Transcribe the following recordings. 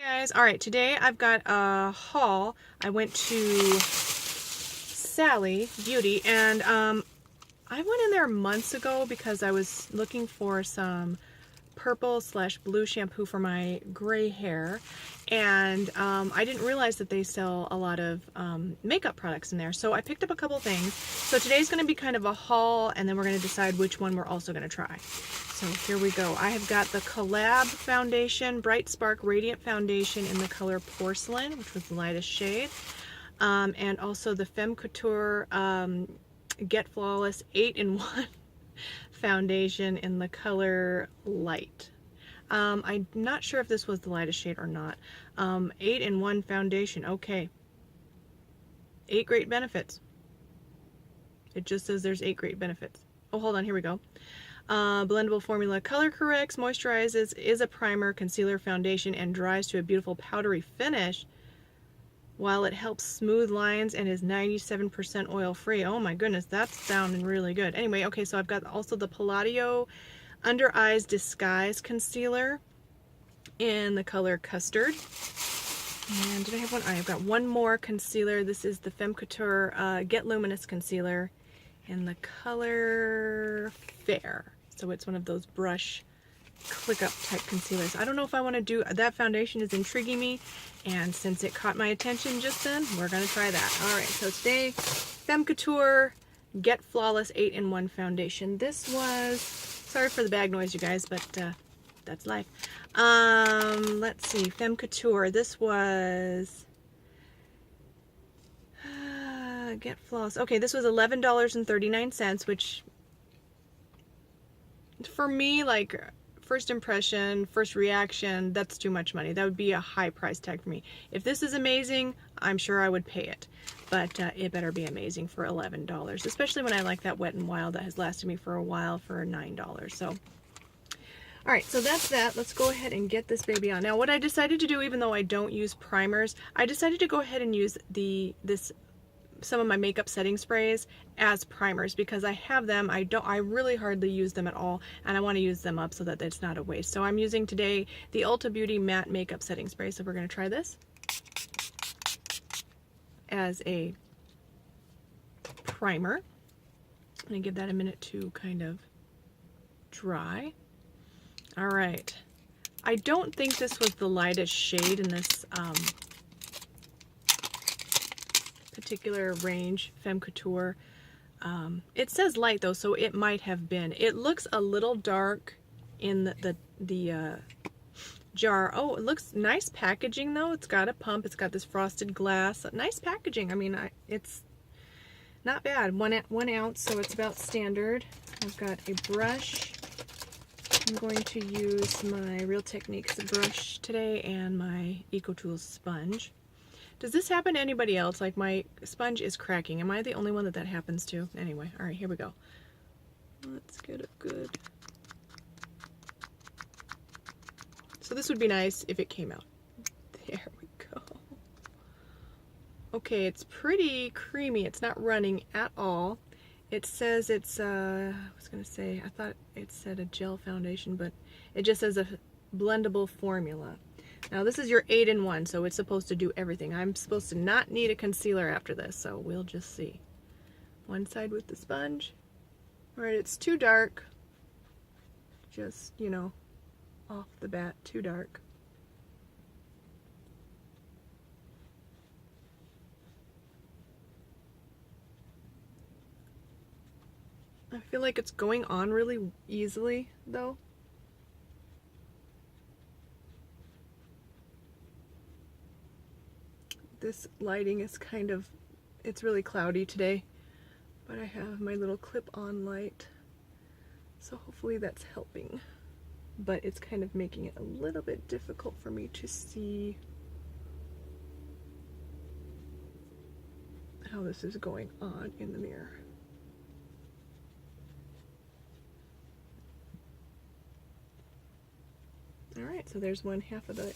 Guys, all right, today I've got a haul. I went to Sally Beauty, and I went in there months ago because I was looking for some purple/blue shampoo for my gray hair, and I didn't realize that they sell a lot of makeup products in there, so I picked up a couple things. So today's going to be kind of a haul, and then we're going to decide which one we're also going to try. So here we go. I have got the Collab foundation, Bright Spark Radiant Foundation in the color Porcelain, which was the lightest shade, and also the Femme Couture Get Flawless 8-in-1 foundation in the color Light. I'm not sure if this was the lightest shade or not. 8-in-1 foundation, okay. 8 great benefits. It just says there's 8 great benefits. Oh, hold on, here we go. Blendable formula, color corrects, moisturizes, is a primer, concealer, foundation, and dries to a beautiful powdery finish, while it helps smooth lines and is 97% oil free. Oh my goodness, that's sounding really good. Anyway, okay, so I've got also the Palladio Under Eyes Disguise Concealer in the color Custard. And did I have one? I've got one more concealer. This is the Femme Couture Get Luminous Concealer in the color Fair. So it's one of those brush click up type concealers. I don't know if I want to do that. Foundation is intriguing me, and since it caught my attention just then, we're going to try that. Alright, so today, Femme Couture Get Flawless 8-in-1 foundation. This was, sorry for the bag noise you guys, but that's life. Let's see, Femme Couture, this was Get Flawless. Okay, this was $11.39, which for me, like, first impression, first reaction, that's too much money. That would be a high price tag for me. If this is amazing, I'm sure I would pay it. But it better be amazing for $11, especially when I like that Wet n Wild that has lasted me for a while for $9. So, all right, so that's that. Let's go ahead and get this baby on. Now, what I decided to do, even though I don't use primers, I decided to go ahead and use some of my makeup setting sprays as primers because I have them. I really hardly use them at all, and I want to use them up so that it's not a waste. So I'm using today the Ulta Beauty Matte Makeup Setting Spray. So we're going to try this as a primer. I'm going to give that a minute to kind of dry. All right. I don't think this was the lightest shade in this particular range, Femme Couture. It says light though, so it might have been. It looks a little dark in the jar. Oh, it looks nice packaging though. It's got a pump. It's got this frosted glass. Nice packaging. I mean, it's not bad. One ounce, so it's about standard. I've got a brush. I'm going to use my Real Techniques brush today and my EcoTools sponge. Does this happen to anybody else? Like, my sponge is cracking. Am I the only one that happens to? Anyway, all right, here we go. Let's get it good. So this would be nice if it came out. There we go. Okay, it's pretty creamy. It's not running at all. It says it's, I was going to say, I thought it said a gel foundation, but it just says a blendable formula. Now this is your 8-in-1, so it's supposed to do everything. I'm supposed to not need a concealer after this, so we'll just see. One side with the sponge. Alright, it's too dark. Just, you know, off the bat, too dark. I feel like it's going on really easily, though. This lighting is kind of, it's really cloudy today, but I have my little clip-on light, so hopefully that's helping. But it's kind of making it a little bit difficult for me to see how this is going on in the mirror. Alright, so there's one half of the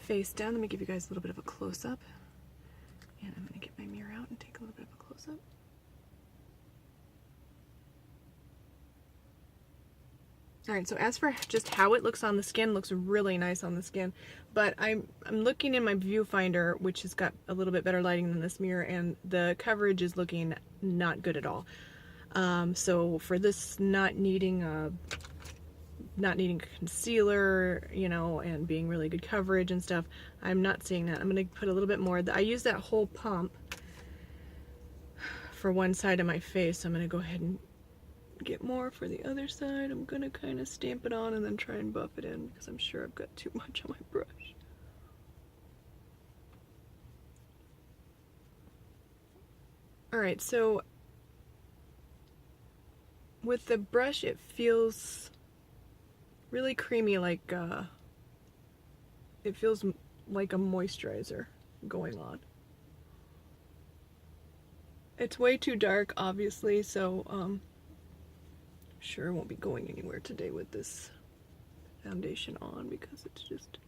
face down. Let me give you guys a little bit of a close-up. And I'm going to get my mirror out and take a little bit of a close-up. Alright, so as for just how it looks on the skin, looks really nice on the skin. But I'm looking in my viewfinder, which has got a little bit better lighting than this mirror, and the coverage is looking not good at all. So for this not needing concealer, you know, and being really good coverage and stuff, I'm not seeing that. I'm going to put a little bit more. I use that whole pump for one side of my face, so I'm going to go ahead and get more for the other side. I'm going to kind of stamp it on and then try and buff it in because I'm sure I've got too much on my brush. Alright, so with the brush it feels really creamy, like it feels like a moisturizer going on. It's way too dark, obviously, so sure I won't be going anywhere today with this foundation on because it's just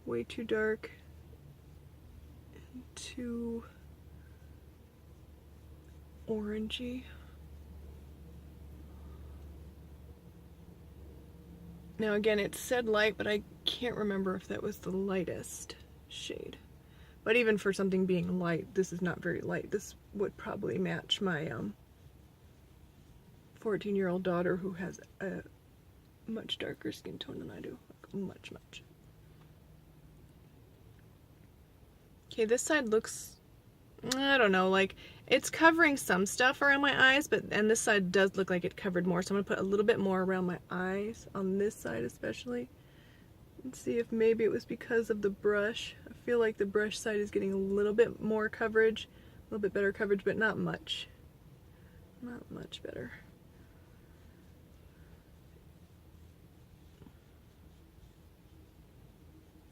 way too dark and too orangey. Now again, it said light, but I can't remember if that was the lightest shade. But even for something being light, this is not very light. This would probably match my 14-year-old daughter who has a much darker skin tone than I do. Like, much. Okay, this side looks, I don't know, like it's covering some stuff around my eyes, and this side does look like it covered more. So I'm going to put a little bit more around my eyes, on this side especially. Let's see if maybe it was because of the brush. I feel like the brush side is getting a little bit more coverage, a little bit better coverage, but not much. Not much better.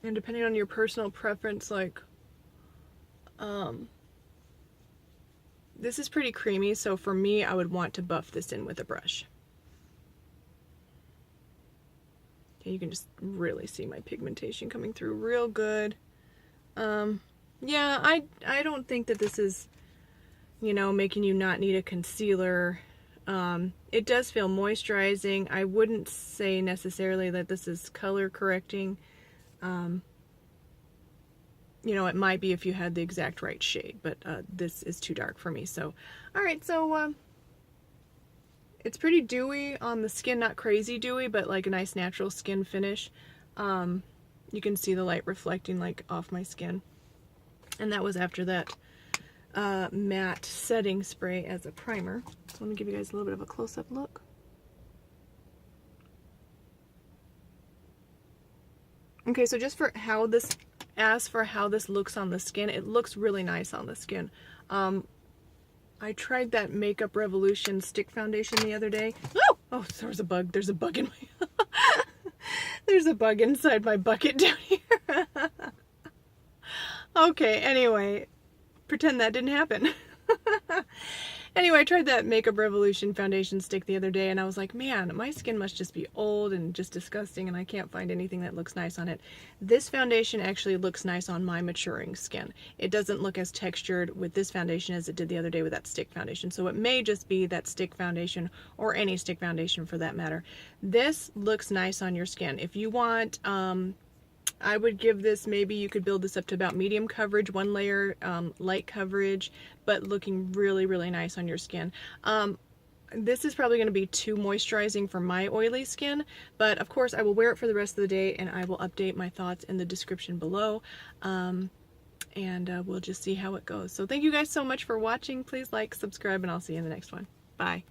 And depending on your personal preference, like, this is pretty creamy, so for me, I would want to buff this in with a brush. Okay, you can just really see my pigmentation coming through real good. Yeah, I don't think that this is, you know, making you not need a concealer. It does feel moisturizing. I wouldn't say necessarily that this is color correcting. You know, it might be if you had the exact right shade, but this is too dark for me. So, alright, so it's pretty dewy on the skin, not crazy dewy, but like a nice natural skin finish. You can see the light reflecting like off my skin. And that was after that matte setting spray as a primer. So let me give you guys a little bit of a close-up look. Okay, so just for how this, as for how this looks on the skin, it looks really nice on the skin. I tried that Makeup Revolution stick foundation the other day. Oh, there's a bug. There's a bug in my... There's a bug inside my bucket down here. Okay, anyway, pretend that didn't happen. Anyway, I tried that Makeup Revolution foundation stick the other day, and I was like, man, my skin must just be old and just disgusting, and I can't find anything that looks nice on it. This foundation actually looks nice on my maturing skin. It doesn't look as textured with this foundation as it did the other day with that stick foundation, so it may just be that stick foundation, or any stick foundation for that matter. This looks nice on your skin. If you want, I would give this, maybe you could build this up to about medium coverage, one layer, light coverage, but looking really, really nice on your skin. This is probably going to be too moisturizing for my oily skin, but of course I will wear it for the rest of the day, and I will update my thoughts in the description below, and we'll just see how it goes. So thank you guys so much for watching. Please like, subscribe, and I'll see you in the next one. Bye.